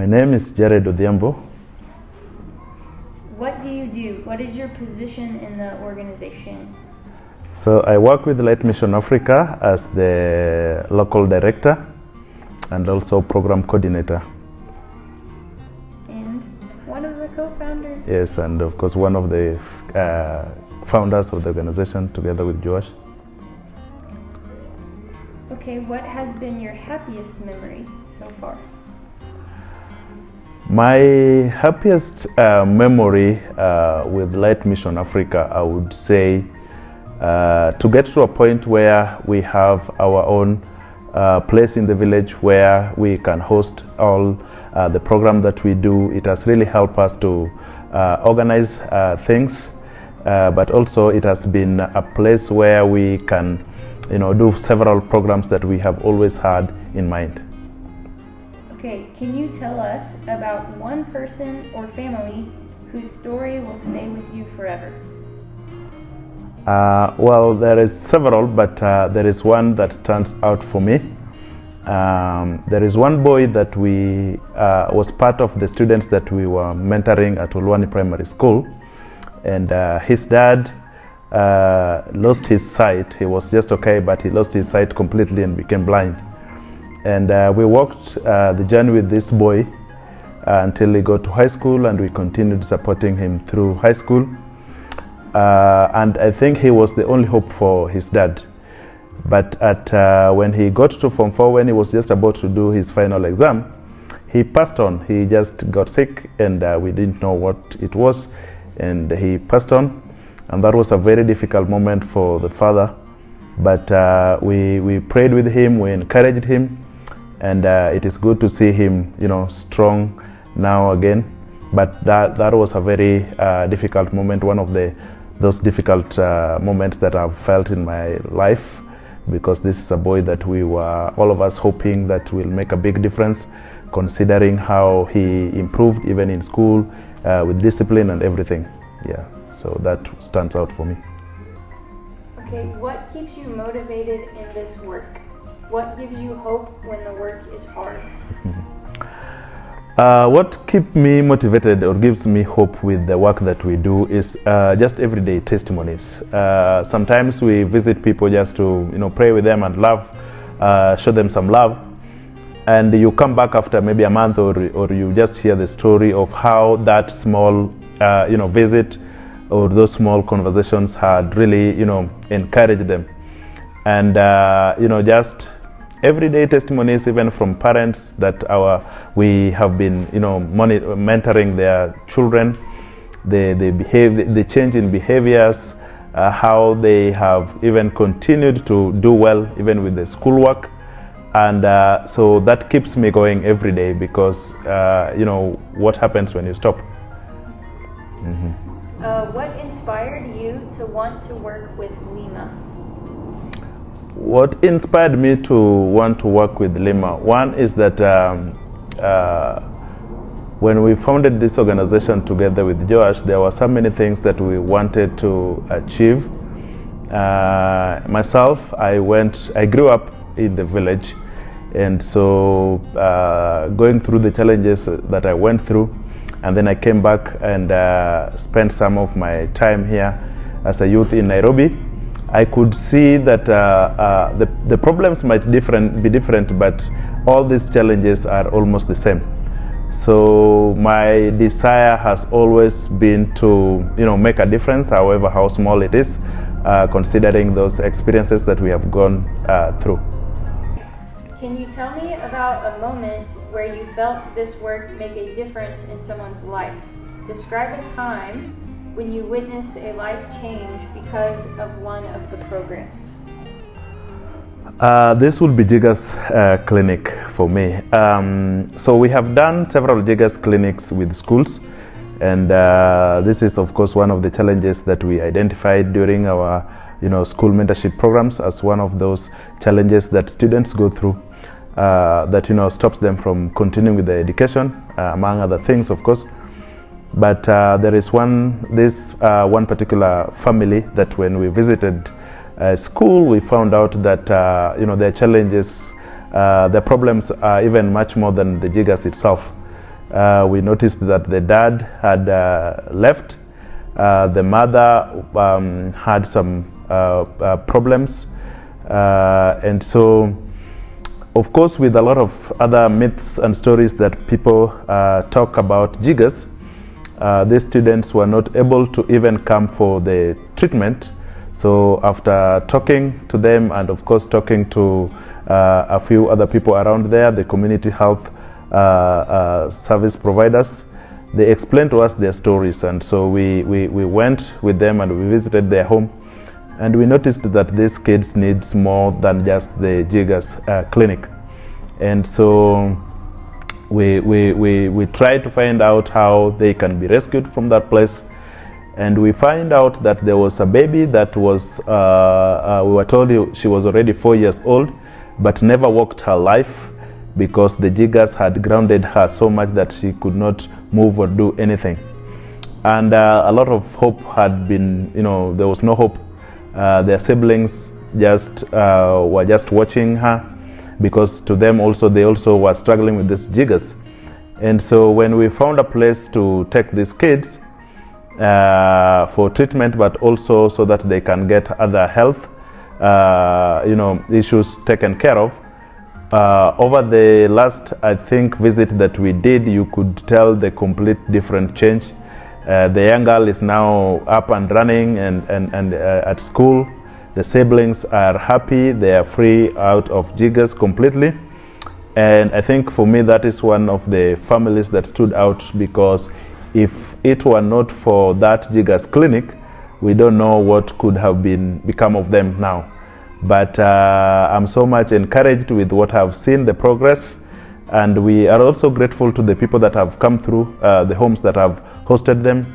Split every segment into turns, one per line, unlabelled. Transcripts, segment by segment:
My name is Jared Odhiambo.
What do you do? What is your position in the organization?
So I work with Light Mission Africa as the local director and also program coordinator.
And one of the co-founders?
Yes, and of course one of the founders of the organization together with Josh.
Okay, what has been your happiest memory so far?
My happiest memory with Light Mission Africa, I would say, to get to a point where we have our own place in the village where we can host all the program that we do. It has really helped us to organize things, but also it has been a place where we can, do several programs that we have always had in mind.
Okay, can you tell us about one person or family whose story will stay with you forever?
Well, there is several, but there is one that stands out for me. There is one boy that was part of the students that we were mentoring at Olwani Primary School, and his dad lost his sight. He was just okay, but he lost his sight completely and became blind. And we walked the journey with this boy until he got to high school, and we continued supporting him through high school. And I think he was the only hope for his dad. But when he got to Form 4, when he was just about to do his final exam, he passed on. He just got sick, and we didn't know what it was, and he passed on. And that was a very difficult moment for the father. But we prayed with him, we encouraged him, and it is good to see him, strong now again. But that was a very difficult moment, one of those difficult moments that I've felt in my life, because this is a boy that we were all of us hoping that will make a big difference, considering how he improved even in school with discipline and everything. Yeah, so that stands out for me.
Okay, what keeps you motivated in this work? What gives you hope when the work is hard?
What keeps me motivated or gives me hope with the work that we do is just everyday testimonies. Sometimes we visit people just to pray with them and love, show them some love, and you come back after maybe a month or you just hear the story of how that small visit or those small conversations had really encouraged them. And just everyday testimonies, even from parents that we have been mentoring their children, the change in behaviors, how they have even continued to do well even with the schoolwork. And so that keeps me going every day, because what happens when you stop.
What inspired you to want to work with Lima?
What inspired me to want to work with Lima? One is that when we founded this organization together with Josh, there were so many things that we wanted to achieve. Myself, I grew up in the village, and so going through the challenges that I went through, and then I came back and spent some of my time here as a youth in Nairobi. I could see that the problems might be different, but all these challenges are almost the same. So my desire has always been to make a difference, however how small it is, considering those experiences that we have gone through.
Can you tell me about a moment where you felt this work make a difference in someone's life? Describe a time when you witnessed a life change because of one of the programs.
This would be Jigas Clinic for me. So we have done several Jigas clinics with schools, and this is of course one of the challenges that we identified during our school mentorship programs as one of those challenges that students go through that stops them from continuing with their education, among other things of course. But there is one particular family that when we visited school, we found out that their challenges, their problems are even much more than the Jigas itself. We noticed that the dad had left. The mother had some problems. And so, of course, with a lot of other myths and stories that people talk about jiggers, these students were not able to even come for the treatment. So after talking to them and of course talking to a few other people around there, the community health service providers, they explained to us their stories, and so we went with them and we visited their home, and we noticed that these kids needs more than just the jiggers clinic. And so we tried to find out how they can be rescued from that place, and we find out that there was a baby that was we were told she was already 4 years old but never walked her life because the jiggers had grounded her so much that she could not move or do anything. And a lot of hope had been, there was no hope. Their siblings were just watching her, because to them also, they also were struggling with these jiggers. And so when we found a place to take these kids for treatment, but also so that they can get other health issues taken care of, over the last, I think, visit that we did, you could tell the complete different change. The young girl is now up and running and at school. The siblings are happy. They are free out of jiggers completely. And I think for me, that is one of the families that stood out, because if it were not for that jiggers clinic, we don't know what could have become of them now. But I'm so much encouraged with what I've seen, the progress, and we are also grateful to the people that have come through, the homes that have hosted them,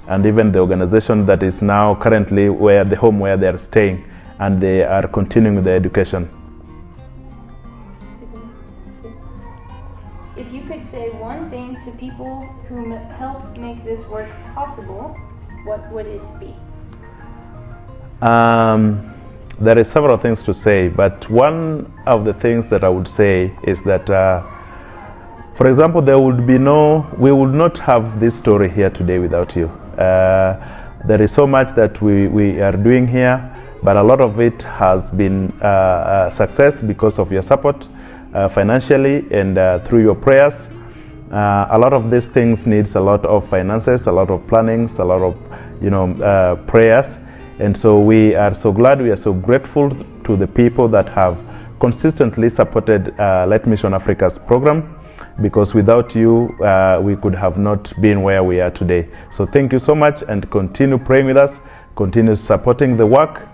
and even the organization that is now currently the home where they are staying, and they are continuing their education.
If you could say one thing to people who help make this work possible, what would it be?
There is several things to say, but one of the things that I would say is that, for example, we would not have this story here today without you. There is so much that we are doing here, but a lot of it has been success because of your support financially and through your prayers. A lot of these things needs a lot of finances, a lot of plannings, a lot of prayers. And so we are so glad, we are so grateful to the people that have consistently supported Light Mission Africa's program, because without you, we could have not been where we are today. So thank you so much, and continue praying with us, continue supporting the work,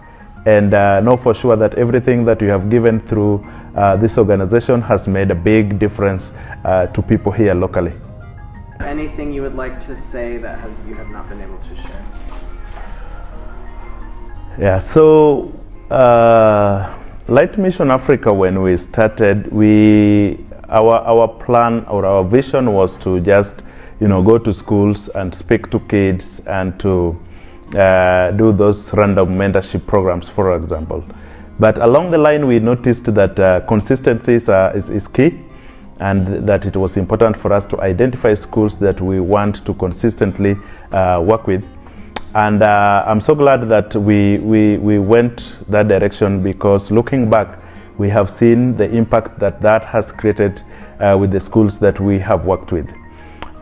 and know for sure that everything that you have given through this organization has made a big difference to people here locally.
Anything you would like to say that you have not been able to share?
Yeah, so Light Mission Africa, when we started, our plan or our vision was to just go to schools and speak to kids and to do those random mentorship programs, for example. But along the line, we noticed that consistency is key, and that it was important for us to identify schools that we want to consistently work with. And I'm so glad that we went that direction, because looking back, we have seen the impact that has created with the schools that we have worked with.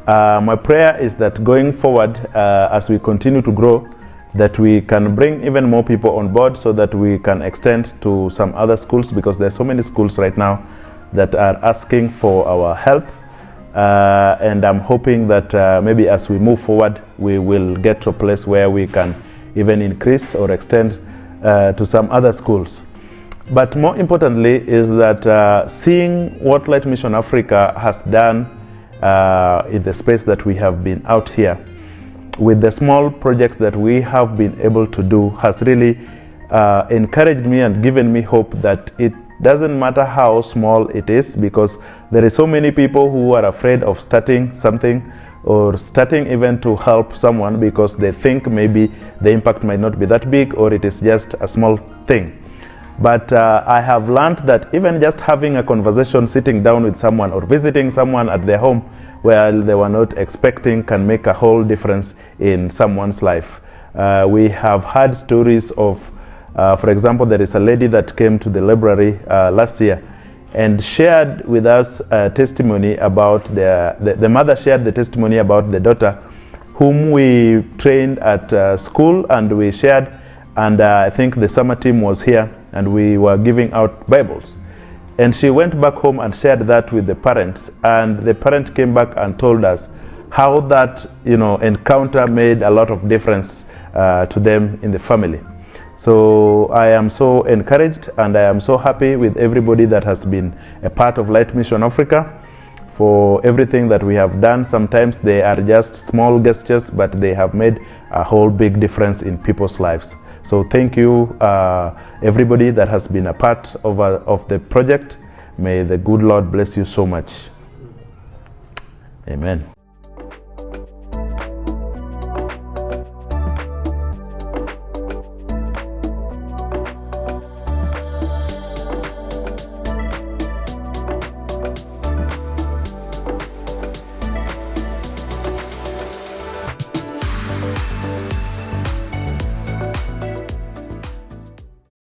My prayer is that going forward, as we continue to grow, that we can bring even more people on board, so that we can extend to some other schools, because there's so many schools right now that are asking for our help. And I'm hoping that maybe as we move forward, we will get to a place where we can even increase or extend to some other schools. But more importantly is that seeing what Light Mission Africa has done in the space that we have been out here, with the small projects that we have been able to do, has really encouraged me and given me hope that it doesn't matter how small it is, because there is so many people who are afraid of starting something or starting even to help someone, because they think maybe the impact might not be that big, or it is just a small thing. But I have learned that even just having a conversation, sitting down with someone or visiting someone at their home, while they were not expecting can make a whole difference in someone's life. We have had stories of, for example, there is a lady that came to the library last year and shared with us a testimony about the mother shared the testimony about the daughter whom we trained at school, and we shared, and I think the summer team was here and we were giving out Bibles. And she went back home and shared that with the parents, and the parent came back and told us how that encounter made a lot of difference to them in the family. So I am so encouraged and I am so happy with everybody that has been a part of Light Mission Africa for everything that we have done. Sometimes they are just small gestures, but they have made a whole big difference in people's lives. So thank you, everybody that has been a part of the project. May the good Lord bless you so much. Amen.